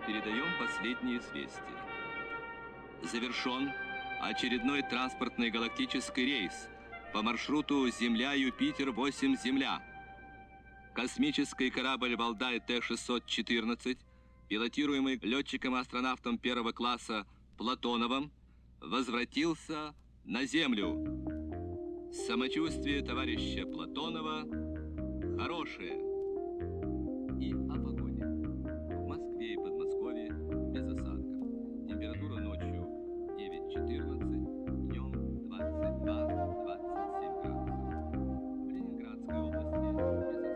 передаем последние известия. Завершен очередной транспортный галактический рейс по маршруту Земля-Юпитер-8 Земля. Космический корабль «Валдай Т-614», пилотируемый летчиком-астронавтом первого класса Платоновым, возвратился на Землю. Самочувствие товарища Платонова хорошее. И о погоде. В Москве и Подмосковье без осадков. Температура ночью 9-14, днем 22-27 градусов. В Ленинградской области без осадков.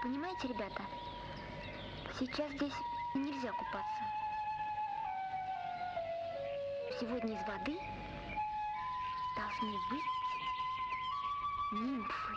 Понимаете, ребята, сейчас здесь нельзя купаться. Сегодня из воды должны выйти нимфы.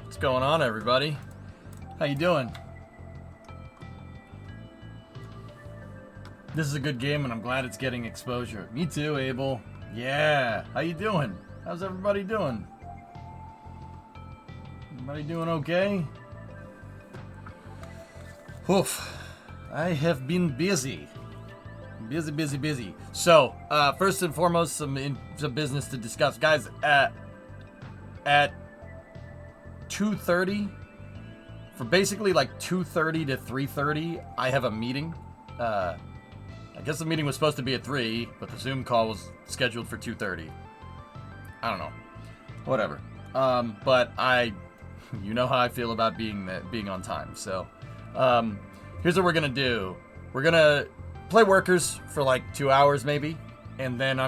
What's going on, everybody? How you doing? This is a good game, and I'm glad it's getting exposure. Me too, Abel. Yeah. How you doing? How's everybody doing? Everybody doing okay? Oof. I have been busy. Busy. So, first and foremost, some business to discuss. Guys, at 2:30, for basically like 2:30 to 3:30, I have a meeting. I guess the meeting was supposed to be at 3, but the Zoom call was scheduled for 2:30. I don't know. Whatever. But you know how I feel about being on time. So, here's what we're gonna do. We're gonna play Workers for like 2 hours maybe, and then I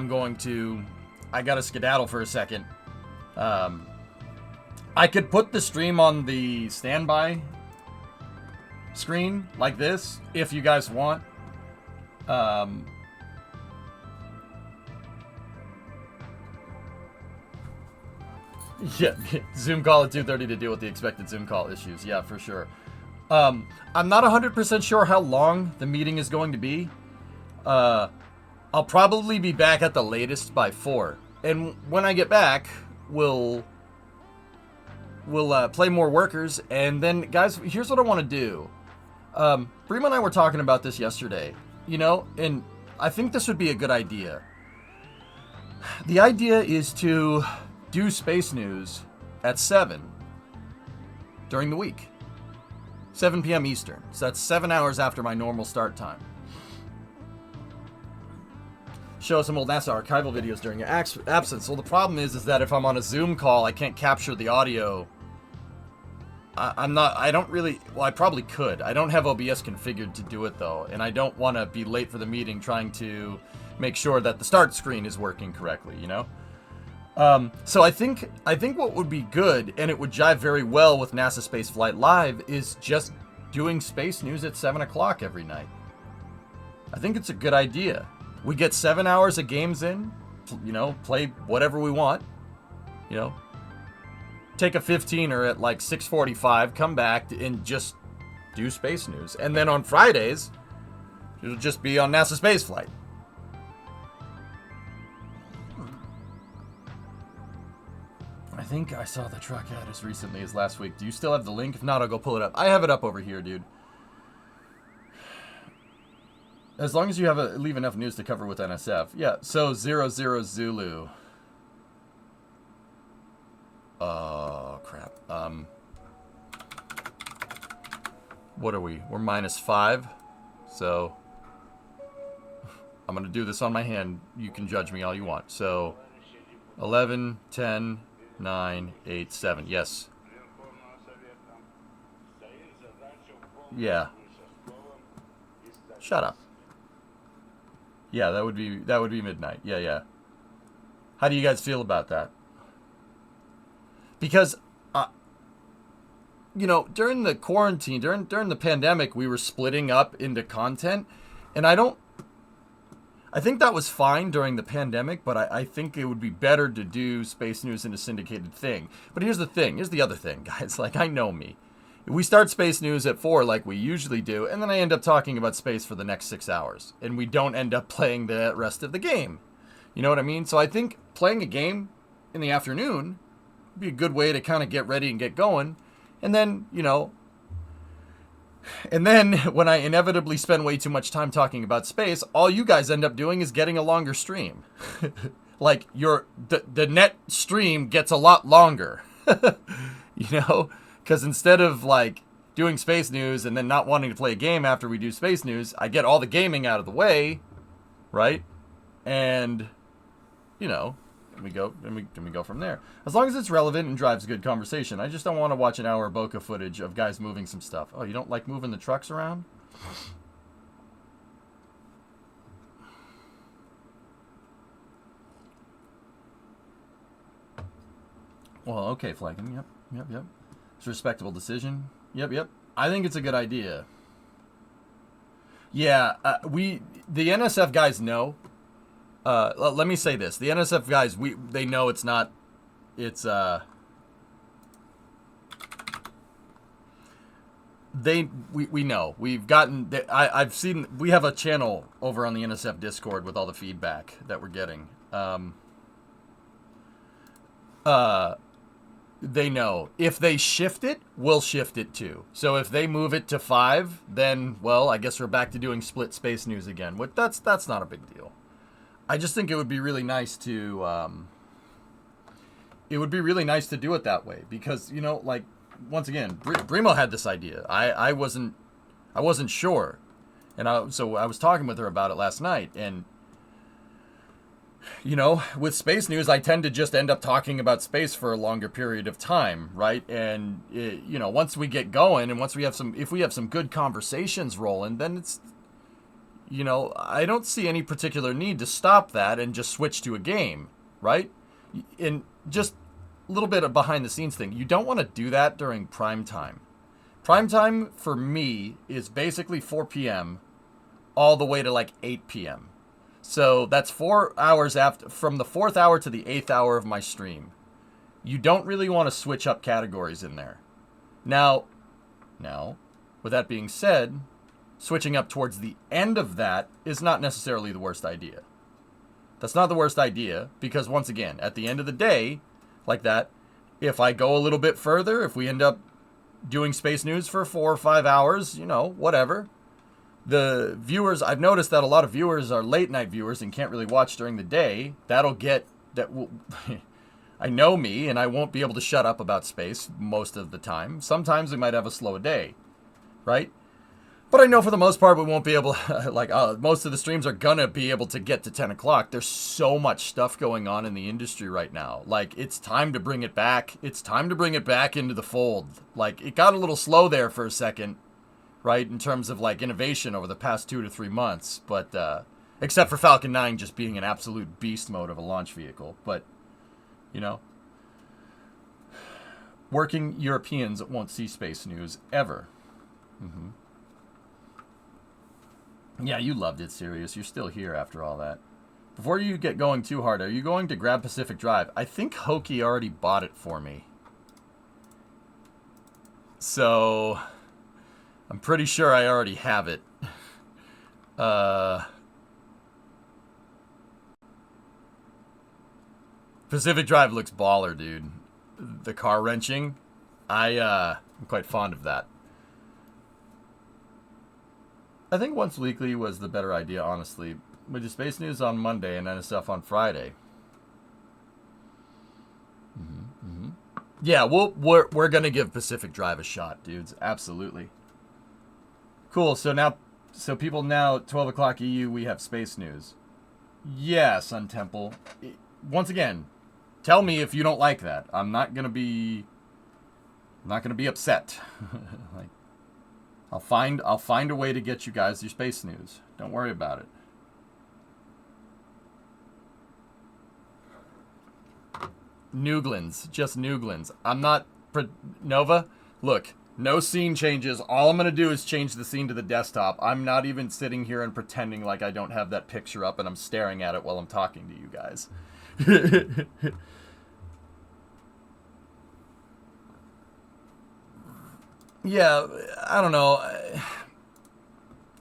gotta skedaddle for a second. I could put the stream on the standby screen like this if you guys want. Yeah, Zoom call at 2:30 to deal with the expected Zoom call issues. Yeah, for sure. I'm not 100% sure how long the meeting is going to be. I'll probably be back at the latest by 4. And when I get back, we'll play more Workers. And then, guys, here's what I want to do. Breema and I were talking about this yesterday, and I think this would be a good idea. The idea is to do Space News at 7 during the week. 7 p.m. Eastern. So that's 7 hours after my normal start time. Show some old NASA archival videos during your absence. Well, the problem is that if I'm on a Zoom call, I can't capture the audio. I probably could. I don't have OBS configured to do it, though, and I don't want to be late for the meeting trying to make sure that the start screen is working correctly, So I think what would be good, and it would jive very well with NASA Spaceflight Live, is just doing Space News at 7 o'clock every night. I think it's a good idea. We get 7 hours of games in, play whatever we want, take a 15er at like 6:45, come back and just do Space News. And then on Fridays, it'll just be on NASA Spaceflight. I think I saw the truck ad as recently as last week. Do you still have the link? If not, I'll go pull it up. I have it up over here, dude. As long as you leave enough news to cover with NSF. Yeah, so 00 Zulu. Oh, crap. What are we? We're -5. So, I'm going to do this on my hand. You can judge me all you want. So, 11, 10, 9, 8, 7. Yes. Yeah. Shut up. Yeah, that would be midnight. Yeah. How do you guys feel about that? Because, during the quarantine, during the pandemic, we were splitting up into content, and I think that was fine during the pandemic, but I think it would be better to do Space News in a syndicated thing. But here's the other thing, guys. Like, I know me. We start Space News at 4 like we usually do, and then I end up talking about space for the next 6 hours, and we don't end up playing the rest of the game. You know what I mean? So I think playing a game in the afternoon be a good way to kind of get ready and get going. And then, and then when I inevitably spend way too much time talking about space, all you guys end up doing is getting a longer stream. Like the net stream gets a lot longer, because instead of like doing space news and then not wanting to play a game after we do space news, I get all the gaming out of the way, right? And and we go from there. As long as it's relevant and drives good conversation. I just don't want to watch an hour of bokeh footage of guys moving some stuff. Oh, you don't like moving the trucks around? Well, okay, Flagon. Yep. It's a respectable decision. Yep. I think it's a good idea. Yeah, the NSF guys know. Let me say this: the NSF guys, they know it's not. It's we know we've gotten. I've seen. We have a channel over on the NSF Discord with all the feedback that we're getting. They know if they shift it, we'll shift it too. So if they move it to 5, then well, I guess we're back to doing split space news again. But that's not a big deal. I just think it would be really nice to do it that way because like once again, Brimo had this idea. I wasn't sure, and so I was talking with her about it last night, and with space news, I tend to just end up talking about space for a longer period of time, right? And once we get going, and if we have some good conversations rolling, then it's. I don't see any particular need to stop that and just switch to a game, right? And just a little bit of behind the scenes thing. You don't want to do that during prime time. Prime time for me is basically 4 p.m. all the way to like 8 p.m. So that's 4 hours from the 4th hour to the 8th hour of my stream. You don't really want to switch up categories in there. Now, with that being said, switching up towards the end of that is not necessarily the worst idea. That's not the worst idea because, once again, at the end of the day, like that, if I go a little bit further, if we end up doing space news for 4 or 5 hours, whatever. The viewers, I've noticed that a lot of viewers are late night viewers and can't really watch during the day. I know me, and I won't be able to shut up about space most of the time. Sometimes we might have a slow day, right? But I know for the most part we won't be able, most of the streams are gonna be able to get to 10 o'clock. There's so much stuff going on in the industry right now. Like, it's time to bring it back. It's time to bring it back into the fold. Like, it got a little slow there for a second, right, in terms of, like, innovation over the past 2 to 3 months. But, except for Falcon 9 just being an absolute beast mode of a launch vehicle. But, working Europeans won't see space news ever. Mm-hmm. Yeah, you loved it, Sirius. You're still here after all that. Before you get going too hard, are you going to grab Pacific Drive? I think Hokie already bought it for me. So, I'm pretty sure I already have it. Pacific Drive looks baller, dude. The car wrenching, I'm quite fond of that. I think once weekly was the better idea, honestly. We do space news on Monday and then stuff on Friday. Yeah, we're gonna give Pacific Drive a shot, dudes. Absolutely. Cool. So people now 12 o'clock EU. We have space news. Yeah, Sun Temple. Once again, tell me if you don't like that. I'm not gonna be upset. Like. I'll find a way to get you guys your space news. Don't worry about it. Nooglins, just Nooglins. I'm not Nova. Look, no scene changes. All I'm gonna do is change the scene to the desktop. I'm not even sitting here and pretending like I don't have that picture up and I'm staring at it while I'm talking to you guys. Yeah, I don't know.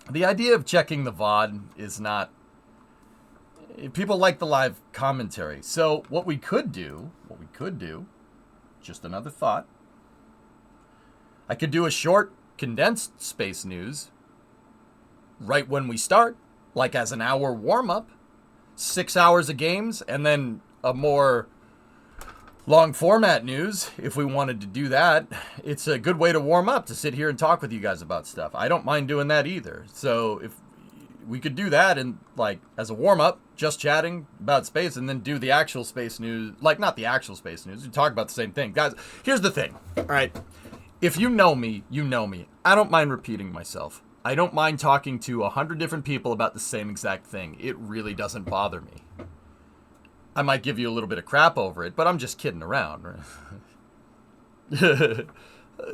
The idea of checking the VOD is not... People like the live commentary. So what we could do Just another thought. I could do a short, condensed space news right when we start, like as an hour warm-up, 6 hours of games, and then a more long format news if we wanted to do that. It's a good way to warm up, to sit here and talk with you guys about stuff. I don't mind doing that either. So if we could do that and like as a warm-up, just chatting about space, and then do the actual space news, like not the actual space news, we talk about the same thing. Guys, here's the thing, all right? If you know me, you know me. I don't mind repeating myself. I don't mind talking to 100 different people about the same exact thing. It really doesn't bother me. I might give you a little bit of crap over it, but I'm just kidding around.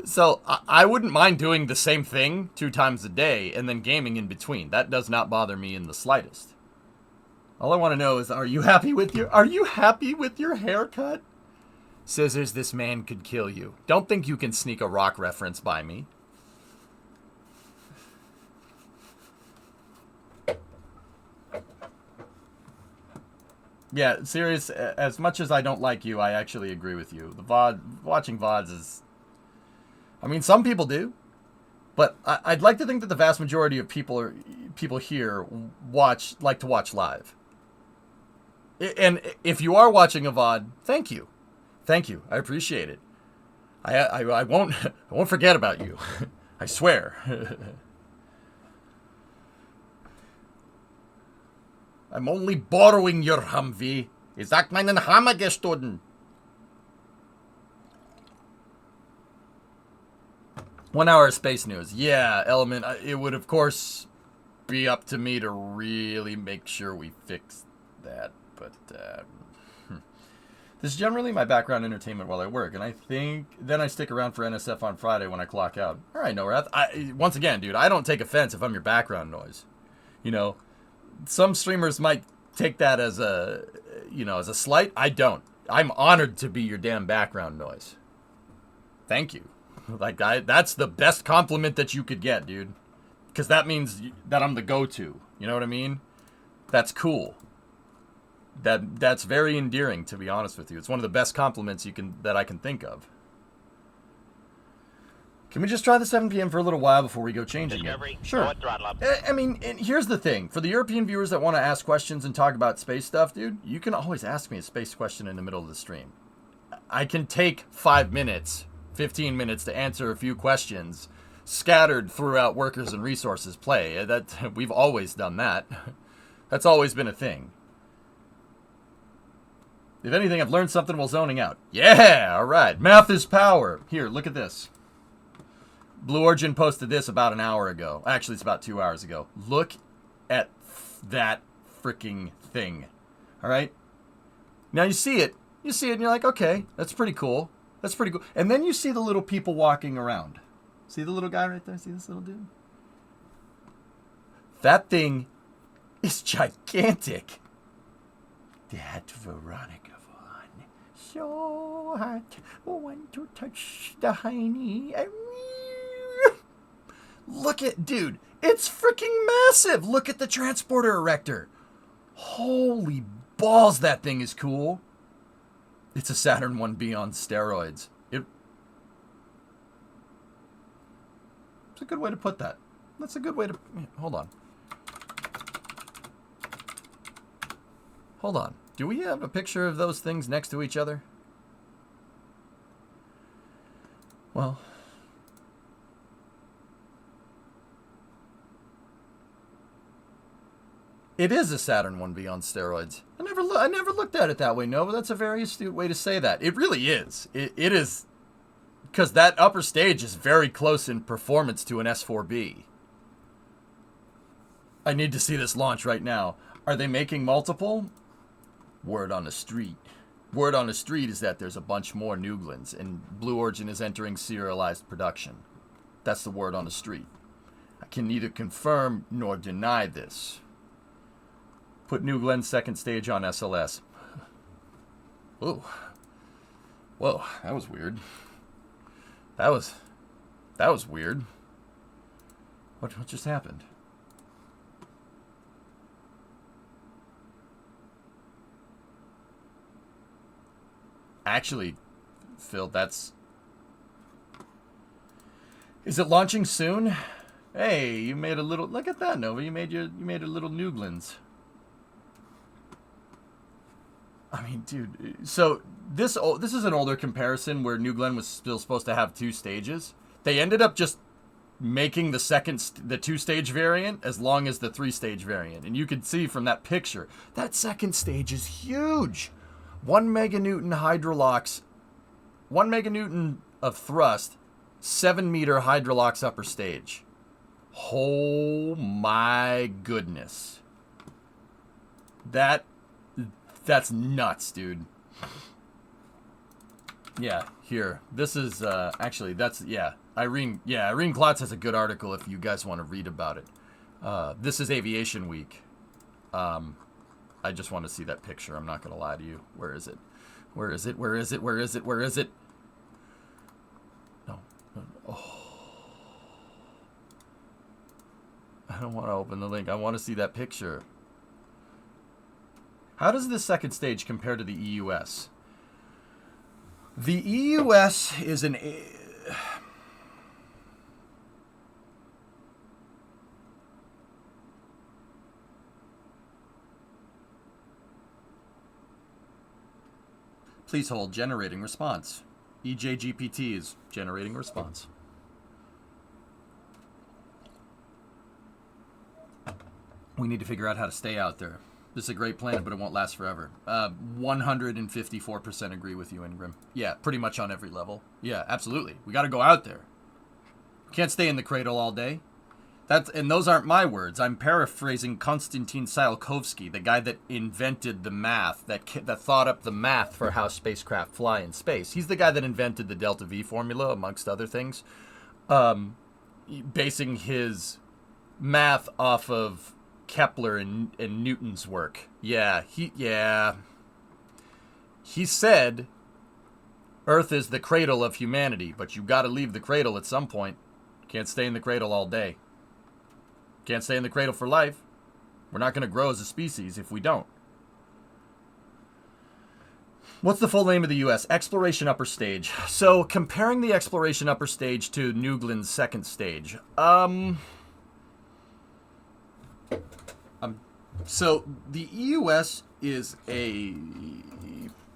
So I wouldn't mind doing the same thing 2 times a day and then gaming in between. That does not bother me in the slightest. All I want to know is, are you happy with your haircut? Scissors, this man could kill you. Don't think you can sneak a rock reference by me. Yeah, serious. As much as I don't like you, I actually agree with you. Watching VODs is... I mean, some people do. But I'd like to think that the vast majority of people here like to watch live. And if you are watching a VOD, thank you. Thank you. I appreciate it. I won't forget about you. I swear. I'm only borrowing your Humvee. Ich sag meinen Hammer gestohlen. 1 hour of space news. Yeah, Element. It would, of course, be up to me to really make sure we fix that. But this is generally my background entertainment while I work, and I think then I stick around for NSF on Friday when I clock out. All right, Norath. Once again, dude, I don't take offense if I'm your background noise. You know, some streamers might take that as a slight. I don't. I'm honored to be your damn background noise. Thank you. That's the best compliment that you could get, dude. Because that means that I'm the go-to. You know what I mean? That's cool. That's very endearing, to be honest with you. It's one of the best compliments that I can think of. Can we just try the 7 p.m. for a little while before we go changing Discovery, it? Sure. throttle up. I mean, and here's the thing. For the European viewers that want to ask questions and talk about space stuff, dude, you can always ask me a space question in the middle of the stream. I can take 5 minutes, 15 minutes to answer a few questions scattered throughout Workers and Resources play. We've always done that. That's always been a thing. If anything, I've learned something while zoning out. Yeah, all right. Math is power. Here, look at this. Blue Origin posted this about an hour ago. Actually, it's about 2 hours ago. Look at that freaking thing. All right? Now you see it. You see it and you're like, okay, that's pretty cool. That's pretty cool. And then you see the little people walking around. See the little guy right there? See this little dude? That thing is gigantic. That Veronica Vaughn. So hot. Want to touch the hiney. Look at, dude. It's freaking massive. Look at the transporter erector. Holy balls, that thing is cool. It's a Saturn 1B on steroids. It's a good way to put that. That's a good way to... Hold on. Hold on. Do we have a picture of those things next to each other? Well... It is a Saturn 1B on steroids. I never looked at it that way, Nova. That's a very astute way to say that. It really is. It is... Because that upper stage is very close in performance to an S4B. I need to see this launch right now. Are they making multiple? Word on the street. Word on the street is that there's a bunch more Nuglins, and Blue Origin is entering serialized production. That's the word on the street. I can neither confirm nor deny this. Put New Glen's second stage on SLS. Ooh. Whoa, that was weird. That was weird. What just happened? Actually, Phil, that's... Is it launching soon? Hey, you made a little... Look at that, Nova. You made a little Nooglins. I mean, dude. So this is an older comparison where New Glenn was still supposed to have 2 stages. They ended up just making the the 2-stage variant as long as the 3-stage variant, and you can see from that picture that second stage is huge. 1 meganewton hydrolox, 1 meganewton of thrust, 7 meter hydrolox upper stage. Oh my goodness. That's nuts, dude. Yeah, here. This is, actually, that's, yeah. Irene Klotz has a good article if you guys want to read about it. This is Aviation Week. I just want to see that picture. I'm not going to lie to you. Where is it? Where is it? Where is it? Where is it? Where is it? No. Oh. I don't want to open the link. I want to see that picture. How does this second stage compare to the EUS? The EUS is an... Please hold. Generating response. EJGPT is generating response. We need to figure out how to stay out there. This is a great planet, but it won't last forever. 154% agree with you, Ingram. Yeah, pretty much on every level. Yeah, absolutely. We got to go out there. Can't stay in the cradle all day. And those aren't my words. I'm paraphrasing Konstantin Tsiolkovsky, the guy that invented the math, that thought up the math for how spacecraft fly in space. He's the guy that invented the delta V formula, amongst other things, basing his math off of Kepler and Newton's work. Yeah, he said Earth is the cradle of humanity, but you got to leave the cradle at some point. Can't stay in the cradle all day. Can't stay in the cradle for life. We're not going to grow as a species if we don't. What's the full name of the U.S.? Exploration Upper Stage. So, comparing the Exploration Upper Stage to New Glenn's second stage. So, the EUS is a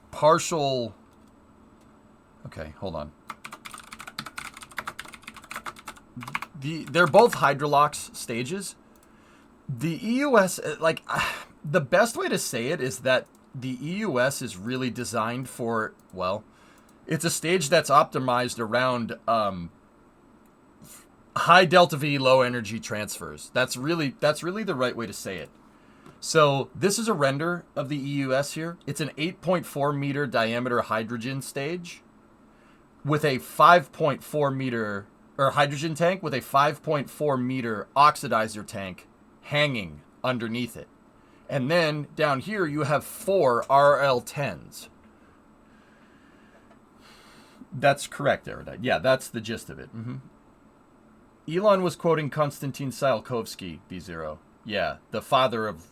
partial... Okay, hold on. They're both hydrolox stages. The EUS, like, the best way to say it is that the EUS is really designed for, well, it's a stage that's optimized around high delta V, low energy transfers. That's really the right way to say it. So this is a render of the EUS here. It's an 8.4 meter diameter hydrogen stage with a 5.4 meter, or hydrogen tank with a 5.4 meter oxidizer tank hanging underneath it. And then down here you have 4 RL-10s. That's correct, Erudite. Yeah, that's the gist of it. Elon was quoting Konstantin Tsiolkovsky, B0. Yeah, the father of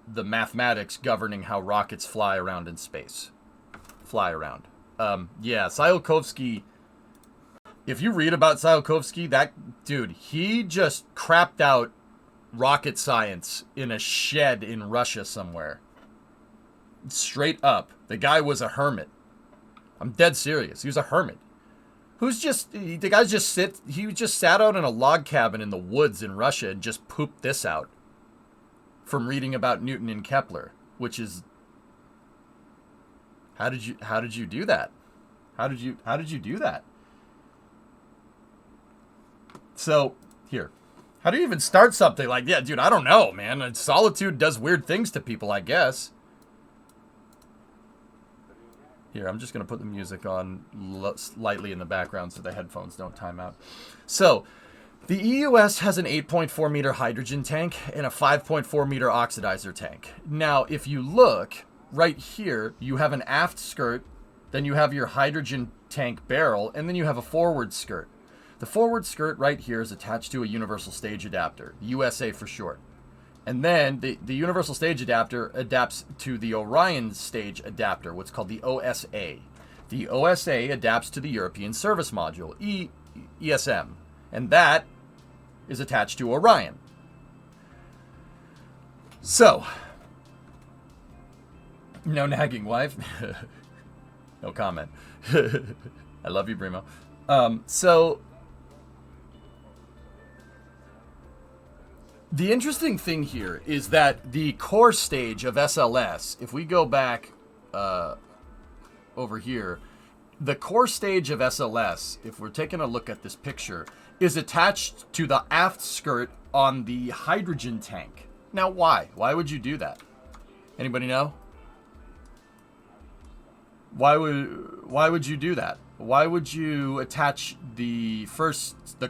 the mathematics governing how rockets fly around in space. Fly around. Yeah, Tsiolkovsky... If you read about Tsiolkovsky, that dude, he just crapped out rocket science in a shed in Russia somewhere. Straight up. The guy was a hermit. I'm dead serious. He was a hermit. He just sat out in a log cabin in the woods in Russia and just pooped this out from reading about Newton and Kepler, which is... How did you do that? How did you do that? So, here. How do you even start something like, yeah, dude, I don't know, man. Solitude does weird things to people, I guess. Here, I'm just going to put the music on lightly in the background so the headphones don't time out. So, the EUS has an 8.4 meter hydrogen tank and a 5.4 meter oxidizer tank. Now, if you look, right here, you have an aft skirt, then you have your hydrogen tank barrel, and then you have a forward skirt. The forward skirt right here is attached to a universal stage adapter, USA for short. And then the universal stage adapter adapts to the Orion stage adapter, what's called the OSA. The OSA adapts to the European Service Module, ESM, and that is attached to Orion. So, no nagging, wife. No comment. I love you, Brimo. So, the interesting thing here is that the core stage of SLS, if we go back over here, the core stage of SLS, if we're taking a look at this picture, is attached to the aft skirt on the hydrogen tank. Now, why? Why would you do that? Anybody know? Why would you do that? Why would you attach the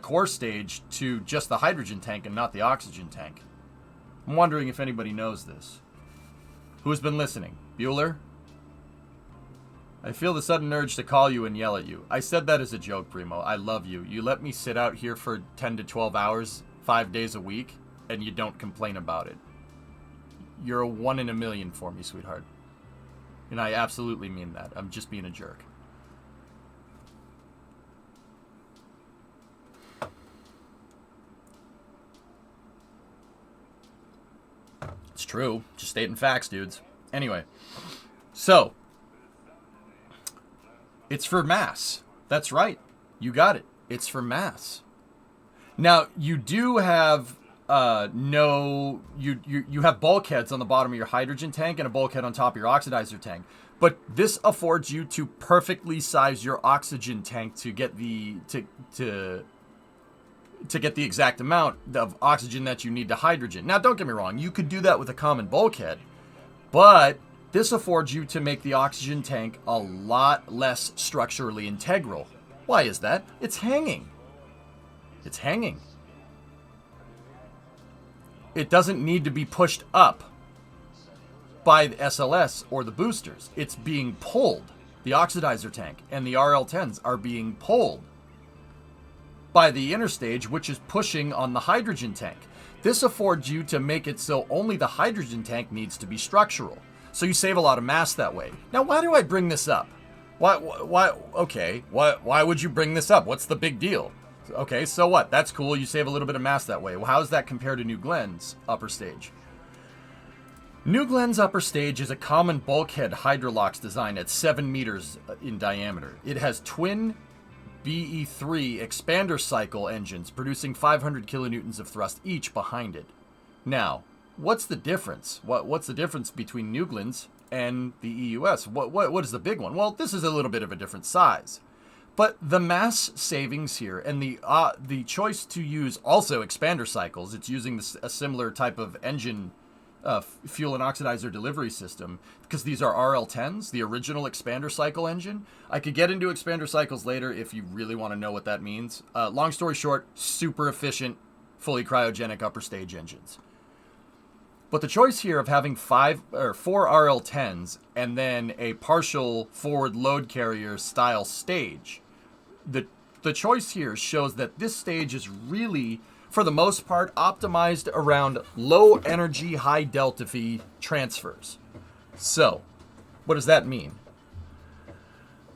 core stage to just the hydrogen tank and not the oxygen tank? I'm wondering if anybody knows this. Who's been listening? Bueller? I feel the sudden urge to call you and yell at you. I said that as a joke, Primo. I love you. You let me sit out here for 10 to 12 hours, 5 days a week, and you don't complain about it. You're a 1 in a million for me, sweetheart. And I absolutely mean that. I'm just being a jerk. It's true. Just stating facts, dudes. Anyway. So. It's for mass. That's right. You got it. It's for mass. Now, you do have you have bulkheads on the bottom of your hydrogen tank and a bulkhead on top of your oxidizer tank. But this affords you to perfectly size your oxygen tank to get the to get the exact amount of oxygen that you need to hydrogen. Now, don't get me wrong. You could do that with a common bulkhead, but this affords you to make the oxygen tank a lot less structurally integral. Why is that? It's hanging. It's hanging. It doesn't need to be pushed up by the SLS or the boosters. It's being pulled. The oxidizer tank and the RL-10s are being pulled by the inner stage, which is pushing on the hydrogen tank. This affords you to make it so only the hydrogen tank needs to be structural. So you save a lot of mass that way. Now, why do I bring this up? Why would you bring this up? What's the big deal? Okay, so what? That's cool. You save a little bit of mass that way. Well, how does that compare to New Glenn's upper stage? New Glenn's upper stage is a common bulkhead hydrolox design at 7 meters in diameter. It has twin BE3 expander cycle engines producing 500 kilonewtons of thrust each behind it. Now, what's the difference? What's the difference between New Glenn's and the EUS? What is the big one? Well, this is a little bit of a different size. But the mass savings here and the choice to use also expander cycles, it's using a similar type of engine fuel and oxidizer delivery system, because these are RL-10s, the original expander cycle engine. I could get into expander cycles later if you really want to know what that means. Long story short, super efficient, fully cryogenic upper stage engines. But the choice here of having 4 RL-10s and then a partial forward load carrier style stage, the choice here shows that this stage is really, for the most part, optimized around low energy, high delta V transfers. So, what does that mean?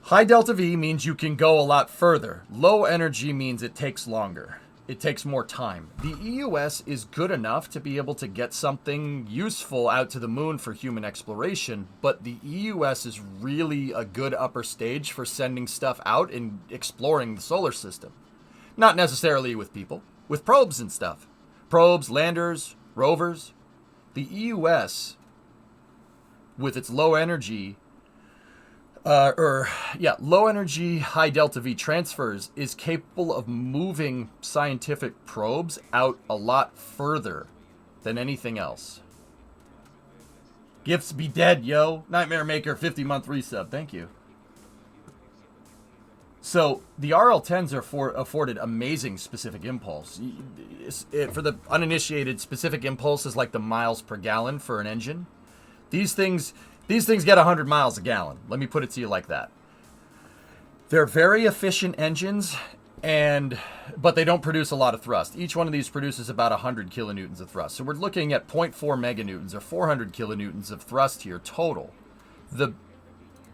High delta V means you can go a lot further. Low energy means it takes longer. It takes more time. The EUS is good enough to be able to get something useful out to the moon for human exploration, but the EUS is really a good upper stage for sending stuff out and exploring the solar system. Not necessarily with people, with probes and stuff. Probes, landers, rovers. The EUS, with its low energy, low energy, high delta V transfers, is capable of moving scientific probes out a lot further than anything else. Gifts be dead, yo. Nightmare Maker, 50-month resub. Thank you. So, the RL-10s are afforded amazing specific impulse. For the uninitiated, specific impulse is like the miles per gallon for an engine. These things get 100 miles a gallon. Let me put it to you like that. They're very efficient engines, but they don't produce a lot of thrust. Each one of these produces about 100 kilonewtons of thrust. So we're looking at 0.4 meganewtons or 400 kilonewtons of thrust here total. The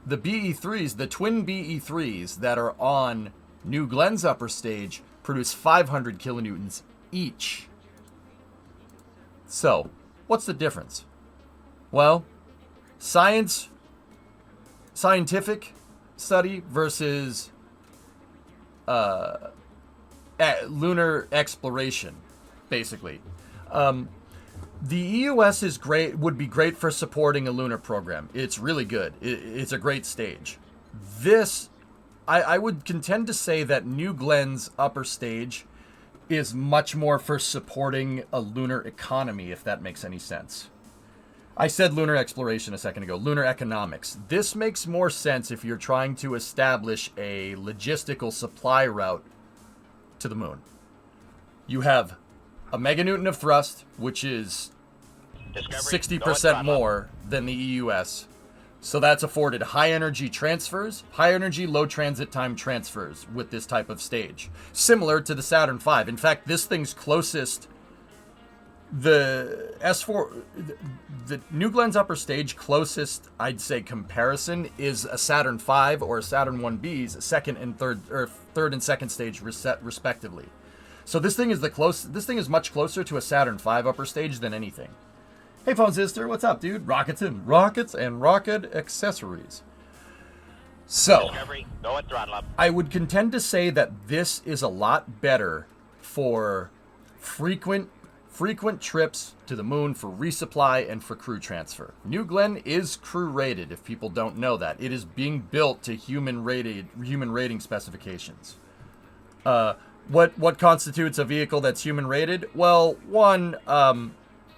the BE3s, the twin BE3s that are on New Glenn's upper stage, produce 500 kilonewtons each. So, what's the difference? Well, scientific study versus lunar exploration, basically. The EUS is great, would be great for supporting a lunar program. It's really good. It's a great stage. This, I would contend to say that New Glenn's upper stage is much more for supporting a lunar economy, if that makes any sense. I said lunar exploration a second ago, lunar economics. This makes more sense if you're trying to establish a logistical supply route to the moon. You have a meganewton of thrust, which is 60% more than the EUS. So that's afforded high energy transfers, high energy low transit time transfers with this type of stage. Similar to the Saturn V. In fact, this thing's closest, the S4, the New Glenn's upper stage closest, I'd say, comparison is a Saturn V or a Saturn 1B's second and third, or third and second stage respectively. So this thing is this thing is much closer to a Saturn V upper stage than anything. Hey, Phone Sister, what's up, dude? Rockets and rocket accessories. So, I would contend to say that this is a lot better for frequent trips to the moon for resupply and for crew transfer. New Glenn is crew rated, if people don't know that. It is being built to human rating specifications. What constitutes a vehicle that's human rated? Well, one,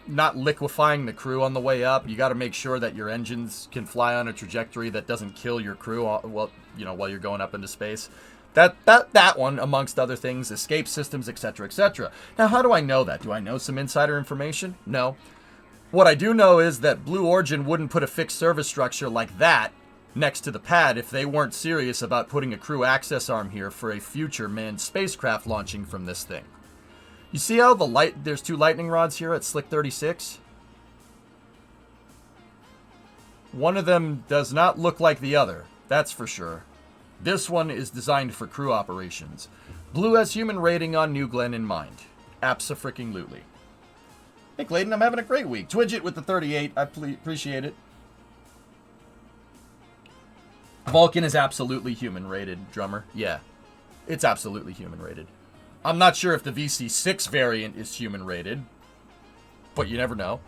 not liquefying the crew on the way up. You got to make sure that your engines can fly on a trajectory that doesn't kill your crew while you're going up into space. That one, amongst other things, escape systems, etc., etc. Now, how do I know that? Do I know some insider information? No. What I do know is that Blue Origin wouldn't put a fixed service structure like that next to the pad if they weren't serious about putting a crew access arm here for a future manned spacecraft launching from this thing. You see how there's two lightning rods here at Slick 36? One of them does not look like the other, that's for sure. This one is designed for crew operations. Blue has human rating on New Glenn in mind. Abso-freaking-lutely. Hey Clayton, I'm having a great week. Twidget with the 38, I appreciate it. Vulcan is absolutely human rated, drummer. Yeah, it's absolutely human rated. I'm not sure if the VC6 variant is human rated, but you never know.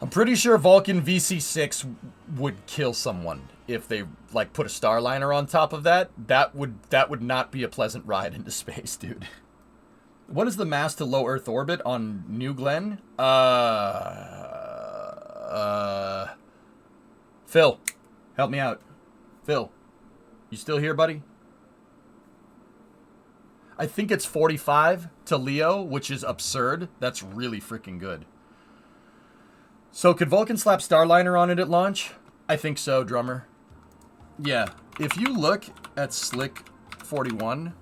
I'm pretty sure Vulcan VC6 would kill someone if they put a Starliner on top of that. That would not be a pleasant ride into space, dude. What is the mass to low Earth orbit on New Glenn? Phil, help me out. Phil, you still here, buddy? I think it's 45 to Leo, which is absurd. That's really freaking good. So could Vulcan slap Starliner on it at launch? I think so, drummer. Yeah, if you look at Slick 41,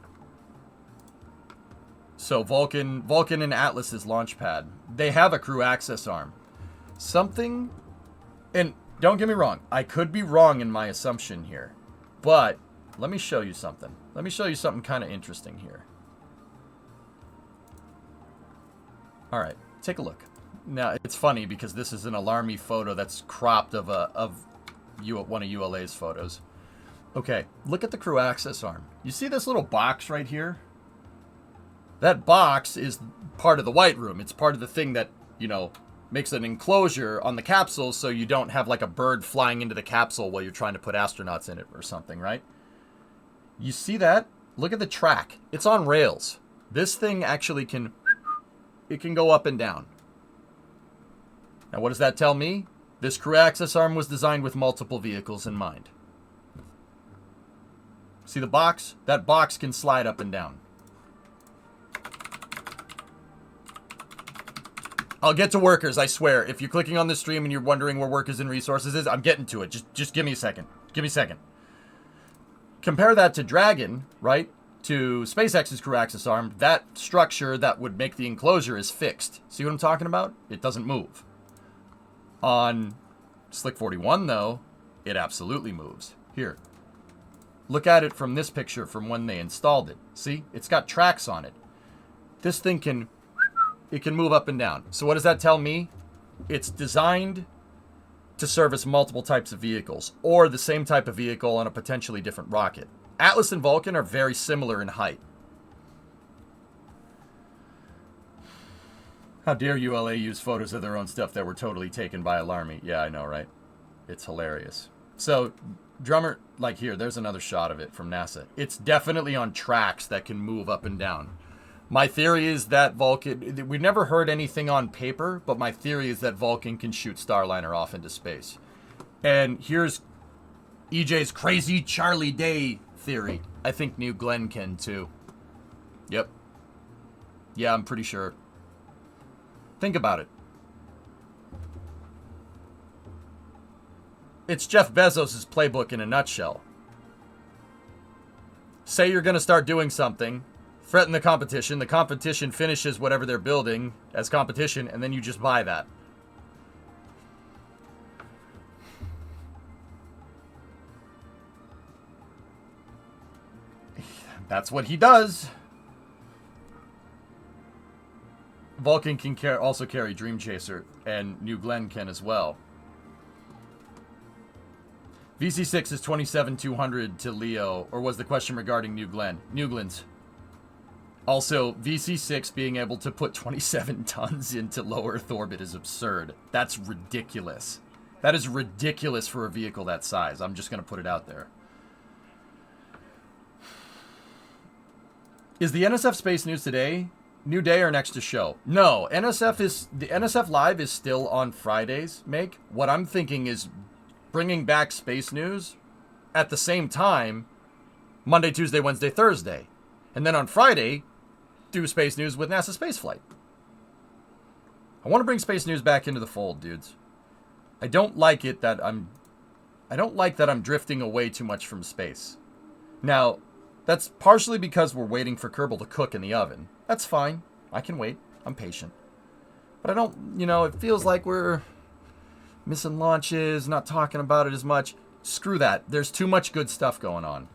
so Vulcan and Atlas's launch pad, they have a crew access arm. Something, and don't get me wrong, I could be wrong in my assumption here, but let me show you something. Let me show you something kind of interesting here. All right, take a look. Now, it's funny because this is an alarmy photo that's cropped of one of ULA's photos. Okay, look at the crew access arm. You see this little box right here? That box is part of the white room. It's part of the thing that, makes an enclosure on the capsule so you don't have like a bird flying into the capsule while you're trying to put astronauts in it or something, right? You see that? Look at the track. It's on rails. This thing actually can go up and down. Now, what does that tell me? This crew access arm was designed with multiple vehicles in mind. See the box? That box can slide up and down. I'll get to workers, I swear. If you're clicking on the stream and you're wondering where workers and resources is, I'm getting to it. Just give me a second. Give me a second. Compare that to Dragon, right? To SpaceX's crew access arm. That structure that would make the enclosure is fixed. See what I'm talking about? It doesn't move. On Slick 41, though, It absolutely moves. Here. Look at it from this picture from when they installed it. See? It's got tracks on it. This thing can move up and down. So what does that tell me? It's designed to service multiple types of vehicles, or the same type of vehicle on a potentially different rocket. Atlas and Vulcan are very similar in height. How dare ULA use photos of their own stuff that were totally taken by Alarmy? Yeah, I know, right? It's hilarious. So, Drummer, like here, there's another shot of it from NASA. It's definitely on tracks that can move up and down. My theory is that Vulcan... We've never heard anything on paper, but my theory is that Vulcan can shoot Starliner off into space. And here's EJ's crazy Charlie Day theory. I think New Glenn can, too. Yep. Yeah, I'm pretty sure. Think about it. It's Jeff Bezos' playbook in a nutshell. Say you're going to start doing something, threaten the competition finishes whatever they're building as competition, and then you just buy that. That's what he does. Vulcan can also carry Dream Chaser, and New Glenn can as well. VC6 is 27,200 to Leo, or was the question regarding New Glenn? New Glenn's. Also, VC6 being able to put 27 tons into low Earth orbit is absurd. That's ridiculous. That is ridiculous for a vehicle that size. I'm just going to put it out there. Is the NSF Space News today? New day or next to show? No, the NSF Live is still on Fridays, Make. What I'm thinking is bringing back Space News at the same time, Monday, Tuesday, Wednesday, Thursday. And then on Friday, do Space News with NASA Spaceflight. I want to bring Space News back into the fold, dudes. I don't like that I'm drifting away too much from space. Now, that's partially because we're waiting for Kerbal to cook in the oven. That's fine. I can wait. I'm patient. But I don't, it feels like we're missing launches, not talking about it as much. Screw that. There's too much good stuff going on.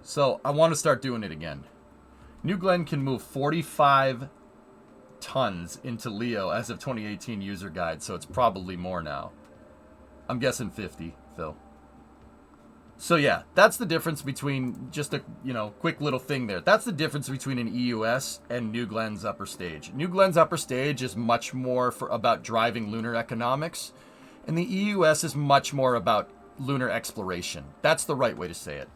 So I want to start doing it again. New Glenn can move 45 tons into Leo as of 2018 user guide, so it's probably more now. I'm guessing 50, Phil. So yeah, that's the difference between just a, quick little thing there. That's the difference between an EUS and New Glenn's upper stage. New Glenn's upper stage is much more about driving lunar economics, and the EUS is much more about lunar exploration. That's the right way to say it.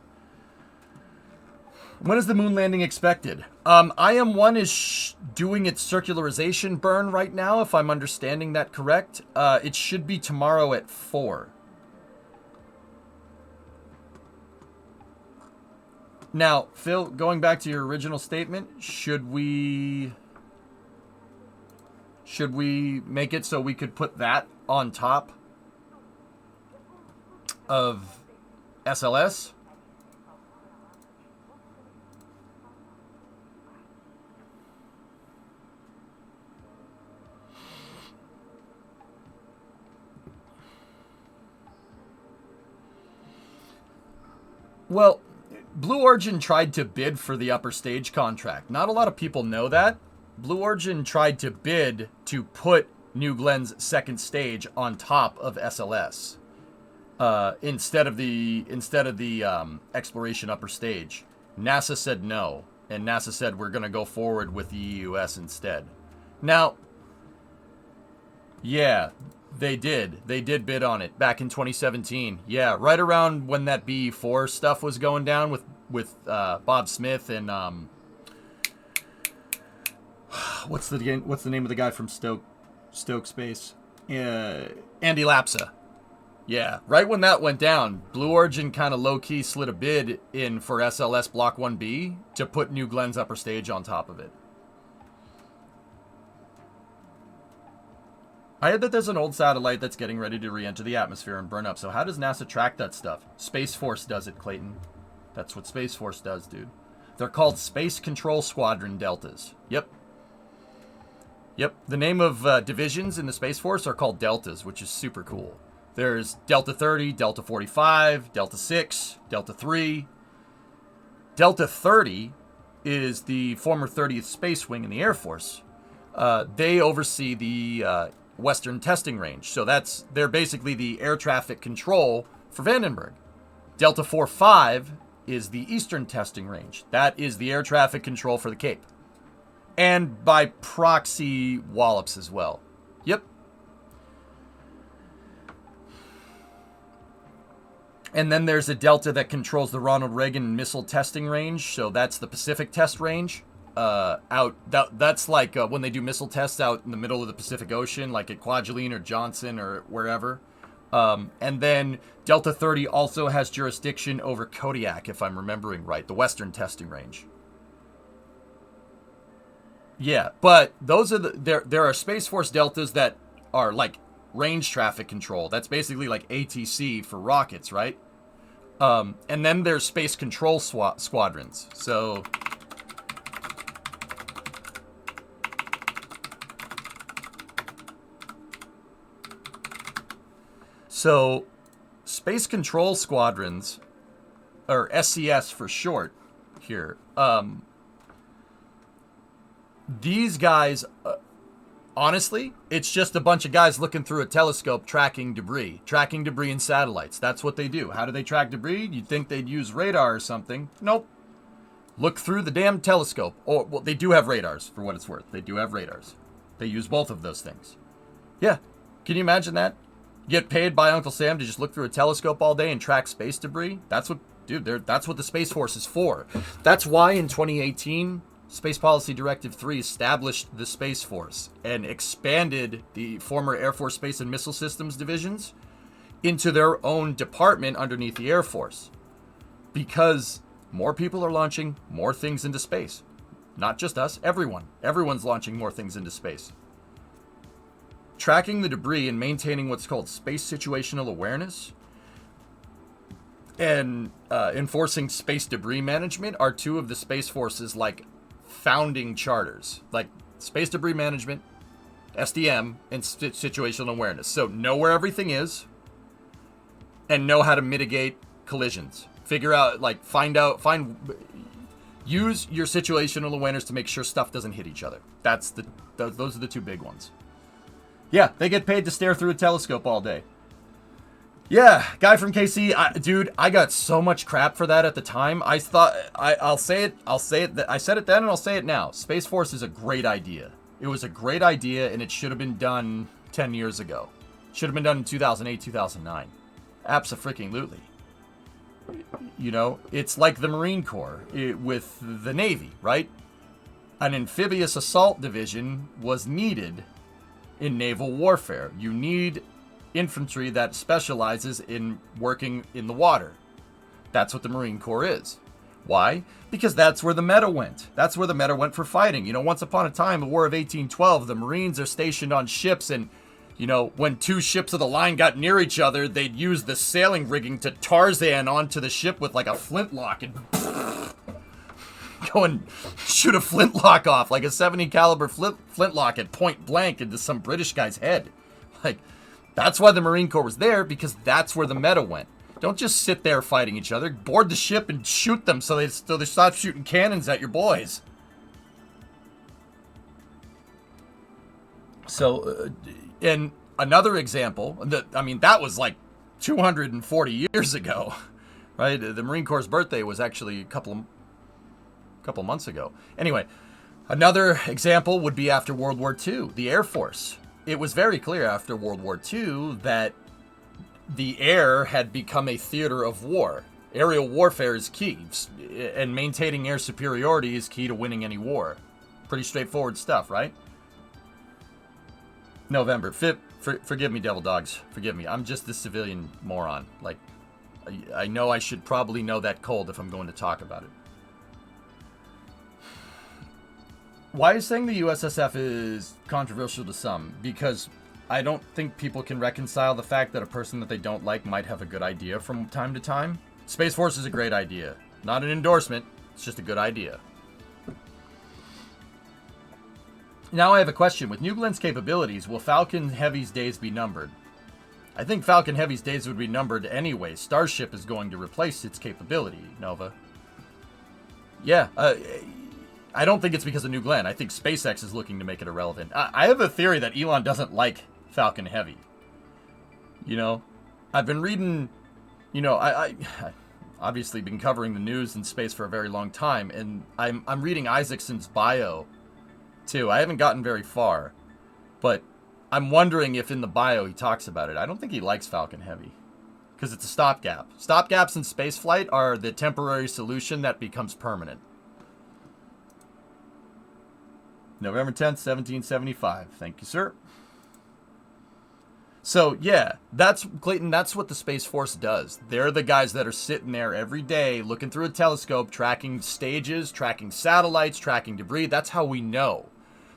When is the moon landing expected? IM-1 is doing its circularization burn right now, if I'm understanding that correct. It should be tomorrow at 4. Now, Phil, going back to your original statement, should we make it so we could put that on top of SLS? Well, Blue Origin tried to bid for the upper stage contract. Not a lot of people know that. Blue Origin tried to bid to put New Glenn's second stage on top of SLS instead of the exploration upper stage. NASA said no, and NASA said we're going to go forward with the EUS instead. Now, yeah, they did. They did bid on it back in 2017. Yeah, right around when that BE4 stuff was going down with Bob Smith and what's the name of the guy from Stoke Space? Andy Lapsa. Yeah, right when that went down, Blue Origin kind of low-key slid a bid in for SLS Block 1B to put New Glenn's upper stage on top of it. I heard that there's an old satellite that's getting ready to re-enter the atmosphere and burn up. So how does NASA track that stuff? Space Force does it, Clayton. That's what Space Force does, dude. They're called Space Control Squadron Deltas. Yep. Yep. The name of divisions in the Space Force are called deltas, which is super cool. There's Delta 30, Delta 45, Delta 6, Delta 3. Delta 30 is the former 30th Space Wing in the Air Force. They oversee the Western Testing Range. So they're basically the air traffic control for Vandenberg. Delta 45 is the Eastern Testing Range. That is the air traffic control for the Cape. And by proxy, Wallops as well. Yep. And then there's a Delta that controls the Ronald Reagan Missile Testing Range. So that's the Pacific Test Range. That's like when they do missile tests out in the middle of the Pacific Ocean, like at Kwajalein or Johnson or wherever. And then Delta 30 also has jurisdiction over Kodiak, if I'm remembering right, the Western Testing Range. Yeah, but those are there are Space Force deltas that are like range traffic control. That's basically like ATC for rockets, right? And then there's space control squadrons. So space control squadrons, or SCS for short here, these guys, honestly, it's just a bunch of guys looking through a telescope tracking debris and satellites. That's what they do. How do they track debris? You'd think they'd use radar or something. Nope. Look through the damn telescope. Or, well, they do have radars, for what it's worth. They do have radars. They use both of those things. Yeah. Can you imagine that? Get paid by Uncle Sam to just look through a telescope all day and track space debris? That's what the Space Force is for. That's why in 2018... Space Policy Directive 3 established the Space Force and expanded the former Air Force Space and Missile Systems divisions into their own department underneath the Air Force. Because more people are launching more things into space. Not just us, everyone. Everyone's launching more things into space. Tracking the debris and maintaining what's called space situational awareness and enforcing space debris management are two of the Space Force's founding charters, like space debris management, SDM, and situational awareness. So know where everything is and know how to mitigate collisions. Figure out, use your situational awareness to make sure stuff doesn't hit each other. Those are the two big ones. Yeah, they get paid to stare through a telescope all day. Yeah, guy from KC, dude, I got so much crap for that at the time. I thought, I'll say it, I said it then and I'll say it now. Space Force is a great idea. It was a great idea and it should have been done 10 years ago. Should have been done in 2008, 2009. Abso-freaking-lutely. You know, it's like the Marine Corps with the Navy, right? An amphibious assault division was needed in naval warfare. You need infantry that specializes in working in the water. That's what the Marine Corps is. Why? Because that's where the meta went. That's where the meta went for fighting. You know, once upon a time, the War of 1812, the Marines are stationed on ships, and, you know, when two ships of the line got near each other, they'd use the sailing rigging to Tarzan onto the ship with like a flintlock and go and shoot a flintlock off, like a 70 caliber flintlock at point blank into some British guy's head. Like, that's why the Marine Corps was there, because that's where the meta went. Don't just sit there fighting each other. Board the ship and shoot them so they stop shooting cannons at your boys. So, and another example, that was like 240 years ago, right? The Marine Corps' birthday was actually a couple months ago. Anyway, another example would be after World War II, the Air Force. It was very clear after World War II that the air had become a theater of war. Aerial warfare is key, and maintaining air superiority is key to winning any war. Pretty straightforward stuff, right? November 5th. Forgive me, Devil Dogs. Forgive me. I'm just a civilian moron. Like, I know I should probably know that cold if I'm going to talk about it. Why is saying the USSF is controversial to some? Because I don't think people can reconcile the fact that a person that they don't like might have a good idea from time to time. Space Force is a great idea. Not an endorsement. It's just a good idea. Now I have a question. With New Glenn's capabilities, will Falcon Heavy's days be numbered? I think Falcon Heavy's days would be numbered anyway. Starship is going to replace its capability, Nova. Yeah, I don't think it's because of New Glenn. I think SpaceX is looking to make it irrelevant. I have a theory that Elon doesn't like Falcon Heavy. You know, I've been reading, you know, I obviously been covering the news and space for a very long time, and I'm reading Isaacson's bio, too. I haven't gotten very far, but I'm wondering if in the bio he talks about it. I don't think he likes Falcon Heavy, because it's a stopgap. Stopgaps in spaceflight are the temporary solution that becomes permanent. November 10th, 1775. Thank you, sir. So, yeah, that's, Clayton, that's what the Space Force does. They're the guys that are sitting there every day looking through a telescope, tracking stages, tracking satellites, tracking debris. That's how we know.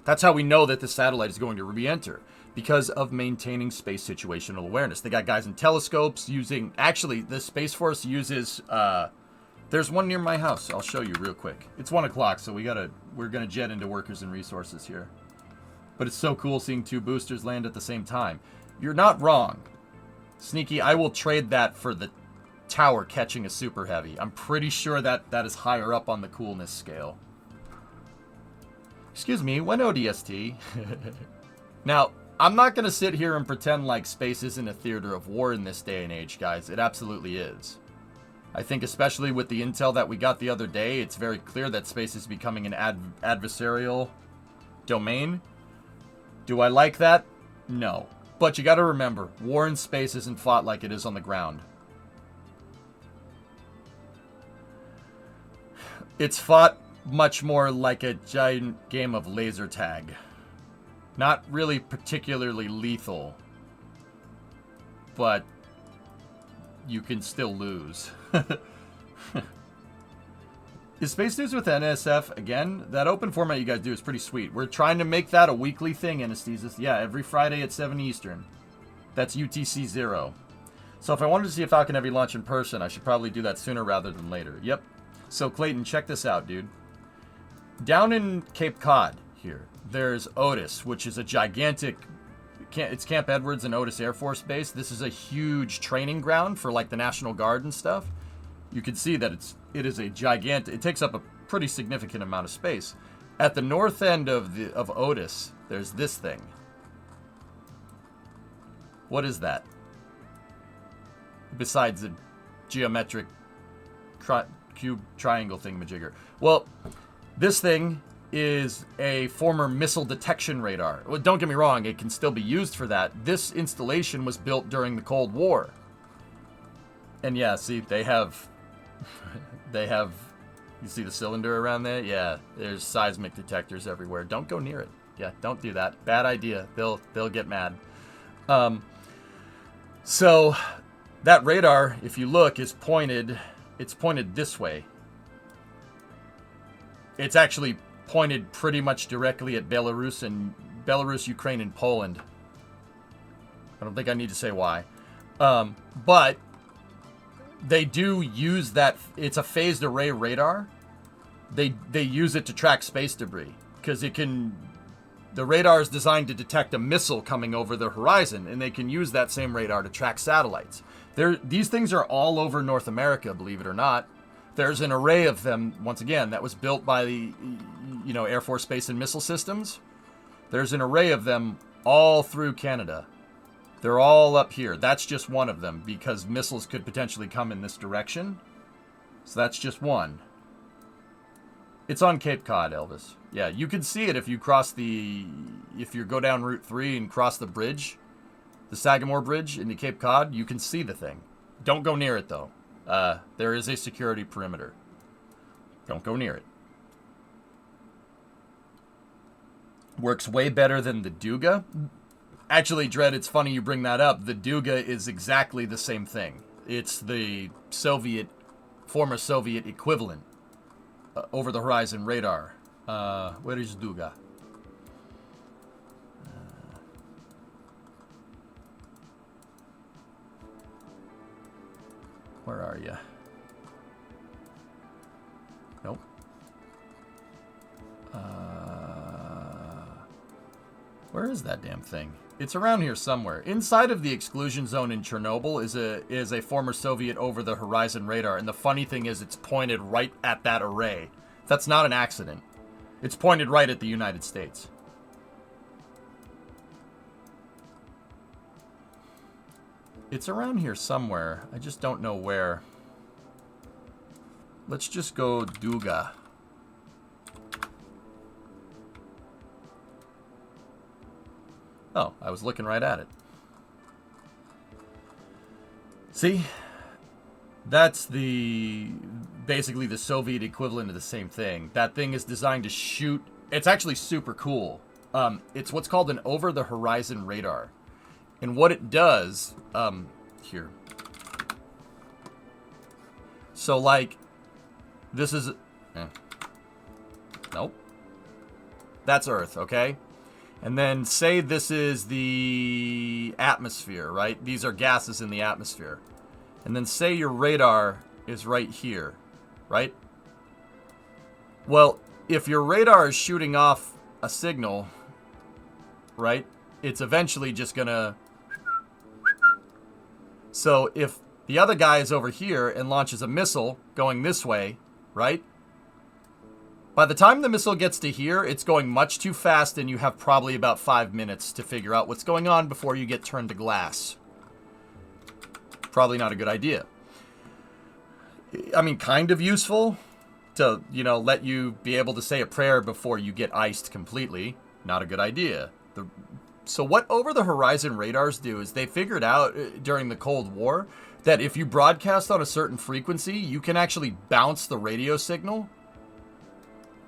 That's how we know that the satellite is going to re-enter, because of maintaining space situational awareness. They got guys in telescopes using... Actually, the Space Force uses... there's one near my house. I'll show you real quick. It's 1 o'clock, so we're going to jet into workers and resources here. But it's so cool seeing 2 boosters land at the same time. You're not wrong. Sneaky, I will trade that for the tower catching a super heavy. I'm pretty sure that is higher up on the coolness scale. Excuse me, when ODST? Now, I'm not going to sit here and pretend like space isn't a theater of war in this day and age, guys. It absolutely is. I think especially with the intel that we got the other day, it's very clear that space is becoming an adversarial domain. Do I like that? No. But you got to remember, war in space isn't fought like it is on the ground. It's fought much more like a giant game of laser tag. Not really particularly lethal, but you can still lose. Is Space News with NSF again? That open format you guys do is pretty sweet. We're trying to make that a weekly thing, Anesthesis. Yeah, every Friday at 7 Eastern. That's UTC 0. So if I wanted to see a Falcon Heavy launch in person, I should probably do that sooner rather than later. Yep. So Clayton, check this out, dude. Down in Cape Cod here, there's Otis, which is a gigantic... It's Camp Edwards and Otis Air Force Base. This is a huge training ground for like the National Guard and stuff. You can see that it is a gigantic... It takes up a pretty significant amount of space. At the north end of Otis, there's this thing. What is that? Besides a geometric cube triangle thingamajigger. Well, this thing is a former missile detection radar. Well, don't get me wrong, it can still be used for that. This installation was built during the Cold War. And yeah, see, they have... You see the cylinder around there? Yeah, there's seismic detectors everywhere. Don't go near it. Yeah, don't do that. Bad idea. They'll get mad. So that radar, if you look, is pointed. It's pointed this way. It's actually pointed pretty much directly at Belarus, Ukraine, and Poland. I don't think I need to say why. But they do use that. It's a phased array radar. They use it to track space debris because it can. The radar is designed to detect a missile coming over the horizon, and they can use that same radar to track satellites. These things are all over North America, believe it or not. There's an array of them, once again, that was built by the Air Force Space and Missile Systems. There's an array of them all through Canada. They're all up here. That's just one of them because missiles could potentially come in this direction. So that's just one. It's on Cape Cod, Elvis. Yeah, you can see it if you go down Route 3 and cross the bridge, the Sagamore Bridge into Cape Cod, you can see the thing. Don't go near it, though. There is a security perimeter. Don't go near it. Works way better than the Duga. Actually, Dredd, it's funny you bring that up. The Duga is exactly the same thing. It's the former Soviet equivalent. Over-the-horizon radar. Where is Duga? Where are you? Nope. Where is that damn thing? It's around here somewhere. Inside of the exclusion zone in Chernobyl is a former Soviet over-the-horizon radar, and the funny thing is it's pointed right at that array. That's not an accident. It's pointed right at the United States. It's around here somewhere. I just don't know where. Let's just go Duga. Oh, I was looking right at it. See? That's basically the Soviet equivalent of the same thing. That thing is designed to shoot. It's actually super cool. It's what's called an over-the-horizon radar. And what it does, here. So, like, this is, nope. That's Earth, okay? And then say this is the atmosphere, right? These are gases in the atmosphere. And then say your radar is right here, right? Well, if your radar is shooting off a signal, right, it's eventually just gonna... So if the other guy is over here and launches a missile going this way, right? By the time the missile gets to here, it's going much too fast, and you have probably about 5 minutes to figure out what's going on before you get turned to glass. Probably not a good idea. I mean, kind of useful to, you know, let you be able to say a prayer before you get iced completely. Not a good idea. So what over-the-horizon radars do is they figured out during the Cold War that if you broadcast on a certain frequency, you can actually bounce the radio signal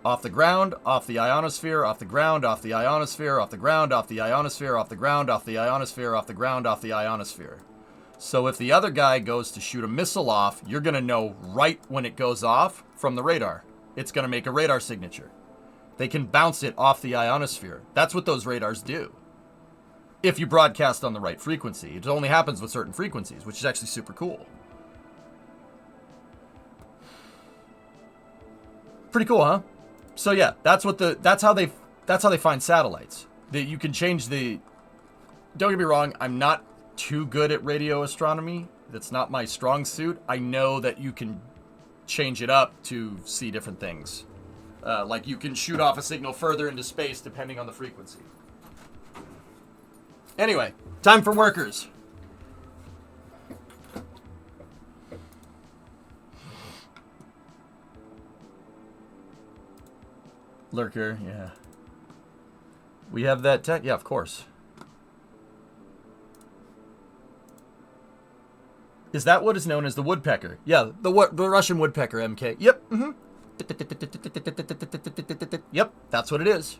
off the ground, off the ionosphere, off the ground, off the ionosphere, off the ground, off the ionosphere, off the ground, off the ionosphere, off the ground, off the ionosphere. So if the other guy goes to shoot a missile off, you're going to know right when it goes off from the radar. It's going to make a radar signature. They can bounce it off the ionosphere. That's what those radars do. If you broadcast on the right frequency. It only happens with certain frequencies, which is actually super cool. Pretty cool, huh? So yeah, that's how they find satellites. That you can change the... Don't get me wrong, I'm not too good at radio astronomy. That's not my strong suit. I know that you can change it up to see different things. Like you can shoot off a signal further into space depending on the frequency. Anyway, time for workers. Lurker, yeah. We have that tech? Yeah, of course. Is that what is known as the woodpecker? Yeah, the Russian woodpecker, MK. Yep. Mm-hmm. Yep, that's what it is.